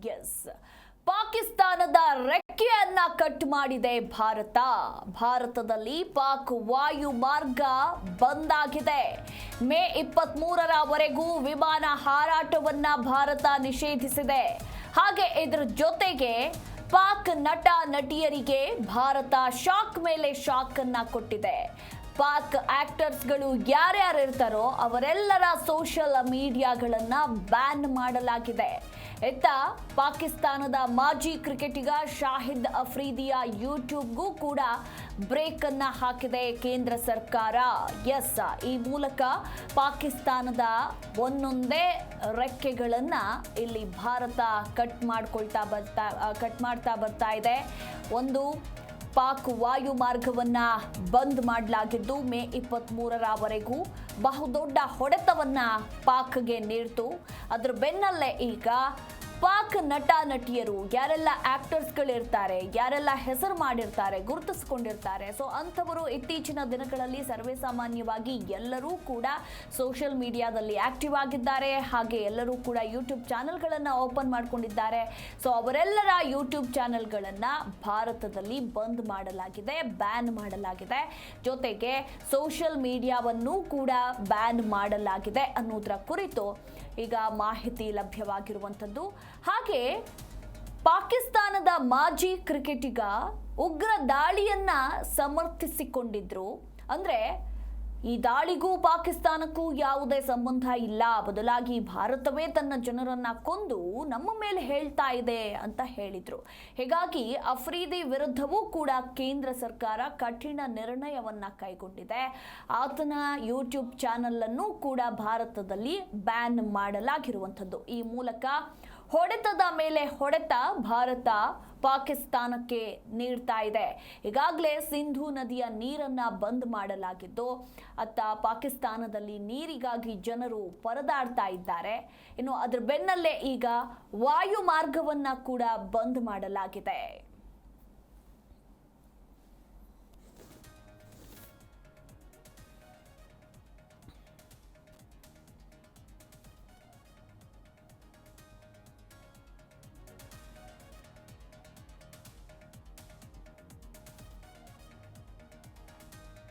S, ಪಾಕಿಸ್ತಾನದ ರೆಕ್ಕೆಯನ್ನ cut ಮಾಡಿದೆ ಭಾರತದಲ್ಲಿ ಪಾಕ್ ವಾಯು ಮಾರ್ಗ ಬಂದ್ ಆಗಿದೆ. ಮೇ 23ರವರೆಗೂ ವಿಮಾನ ಹಾರಾಟವನ್ನ ಭಾರತ ನಿಷೇಧಿಸಿದೆ. ಹಾಗೆ ಇದರ ಜೊತೆಗೆ ಪಾಕ್ ನಟ ನಟಿಯರಿಗೆ ಭಾರತ ಶಾಕ್ ಮೇಲೆ ಶಾಕ್ ಅನ್ನ ಕೊಟ್ಟಿದೆ. ಪಾಕ್ ಆಕ್ಟರ್ಸ್ಗಳು ಯಾರ್ಯಾರು ಇರ್ತಾರೋ ಅವರೆಲ್ಲರ ಸೋಷಿಯಲ್ ಮೀಡಿಯಾಗಳನ್ನ ಬ್ಯಾನ್ ಮಾಡಲಾಗಿದೆ. ಇತ್ತ ಪಾಕಿಸ್ತಾನದ ಮಾಜಿ ಕ್ರಿಕೆಟಿಗ ಶಾಹಿದ್ ಅಫ್ರಿದಿಯ ಯೂಟ್ಯೂಬ್ಗೂ ಕೂಡ ಬ್ರೇಕ್ ಅನ್ನ ಹಾಕಿದೆ ಕೇಂದ್ರ ಸರ್ಕಾರ. ಎಸ್, ಈ ಮೂಲಕ ಪಾಕಿಸ್ತಾನದ ಒಂದೊಂದೇ ರೆಕ್ಕೆಗಳನ್ನ ಇಲ್ಲಿ ಭಾರತ ಕಟ್ ಮಾಡ್ತಾ ಬರ್ತಾ ಇದೆ. ಒಂದು ಪಾಕ್ ವಾಯು ಮಾರ್ಗವನ್ನ ಬಂದ್ ಮಾಡಲಾಗಿದ್ದು ಮೇ 23ರವರೆಗೂ ಬಹುದೊಡ್ಡ ಹೊಡೆತವನ್ನ ಪಾಕ್ಗೆ ನೀಡಿತು. ಅದರ ಬೆನ್ನಲ್ಲೇ ಈಗ ಪಾಕ್ ನಟ ನಟಿಯರು ಯಾರೆಲ್ಲ ಆಕ್ಟರ್ಸ್ಗಳಿರ್ತಾರೆ, ಯಾರೆಲ್ಲ ಹೆಸರು ಮಾಡಿರ್ತಾರೆ, ಗುರುತಿಸಿಕೊಂಡಿರ್ತಾರೆ, ಸೊ ಅಂಥವರು ಇತ್ತೀಚಿನ ದಿನಗಳಲ್ಲಿ ಸರ್ವೇ ಸಾಮಾನ್ಯವಾಗಿ ಎಲ್ಲರೂ ಕೂಡ ಸೋಷಿಯಲ್ ಮೀಡಿಯಾದಲ್ಲಿ ಆಕ್ಟಿವ್ ಆಗಿದ್ದಾರೆ. ಹಾಗೆ ಎಲ್ಲರೂ ಕೂಡ ಯೂಟ್ಯೂಬ್ ಚಾನೆಲ್ಗಳನ್ನು ಓಪನ್ ಮಾಡ್ಕೊಂಡಿದ್ದಾರೆ. ಸೊ ಅವರೆಲ್ಲರ ಯೂಟ್ಯೂಬ್ ಚಾನೆಲ್ಗಳನ್ನು ಭಾರತದಲ್ಲಿ ಬಂದ್ ಮಾಡಲಾಗಿದೆ, ಬ್ಯಾನ್ ಮಾಡಲಾಗಿದೆ. ಜೊತೆಗೆ ಸೋಷಿಯಲ್ ಮೀಡಿಯಾವನ್ನು ಕೂಡ ಬ್ಯಾನ್ ಮಾಡಲಾಗಿದೆ ಅನ್ನೋದರ ಕುರಿತು ಈಗ ಮಾಹಿತಿ ಲಭ್ಯವಾಗಿರುವಂಥದ್ದು. ಹಾಗೆ ಪಾಕಿಸ್ತಾನದ ಮಾಜಿ ಕ್ರಿಕೆಟಿಗ ಉಗ್ರ ದಾಳಿಯನ್ನ ಸಮರ್ಥಿಸಿಕೊಂಡಿದ್ರು. ಅಂದ್ರೆ ಈ ದಾಳಿಗೂ ಪಾಕಿಸ್ತಾನಕ್ಕೂ ಯಾವುದೇ ಸಂಬಂಧ ಇಲ್ಲ, ಬದಲಾಗಿ ಭಾರತವೇ ತನ್ನ ಜನರನ್ನ ಕೊಂದು ನಮ್ಮ ಮೇಲೆ ಹೇಳ್ತಾ ಇದೆ ಅಂತ ಹೇಳಿದ್ರು. ಹೀಗಾಗಿ ಅಫ್ರಿದಿ ವಿರುದ್ಧವೂ ಕೂಡ ಕೇಂದ್ರ ಸರ್ಕಾರ ಕಠಿಣ ನಿರ್ಣಯವನ್ನ ಕೈಗೊಂಡಿದೆ. ಆತನ ಯೂಟ್ಯೂಬ್ ಚಾನೆಲ್ ಅನ್ನು ಕೂಡ ಭಾರತದಲ್ಲಿ ಬ್ಯಾನ್ ಮಾಡಲಾಗಿರುವಂಥದ್ದು. ಈ ಮೂಲಕ ಹೊಡೆತದ ಮೇಲೆ ಹೊಡೆತ ಭಾರತ ಪಾಕಿಸ್ತಾನಕ್ಕೆ ನೀಡ್ತಾ ಇದೆ. ಈಗಾಗಲೇ ಸಿಂಧೂ ನದಿಯ ನೀರನ್ನ ಬಂದ್ ಮಾಡಲಾಗಿದ್ದು ಅತ್ತ ಪಾಕಿಸ್ತಾನದಲ್ಲಿ ನೀರಿಗಾಗಿ ಜನರು ಪರದಾಡ್ತಾ ಇದ್ದಾರೆ. ಇನ್ನು ಅದರ ಬೆನ್ನಲ್ಲೇ ಈಗ ವಾಯು ಮಾರ್ಗವನ್ನ ಕೂಡ ಬಂದ್ ಮಾಡಲಾಗಿದೆ.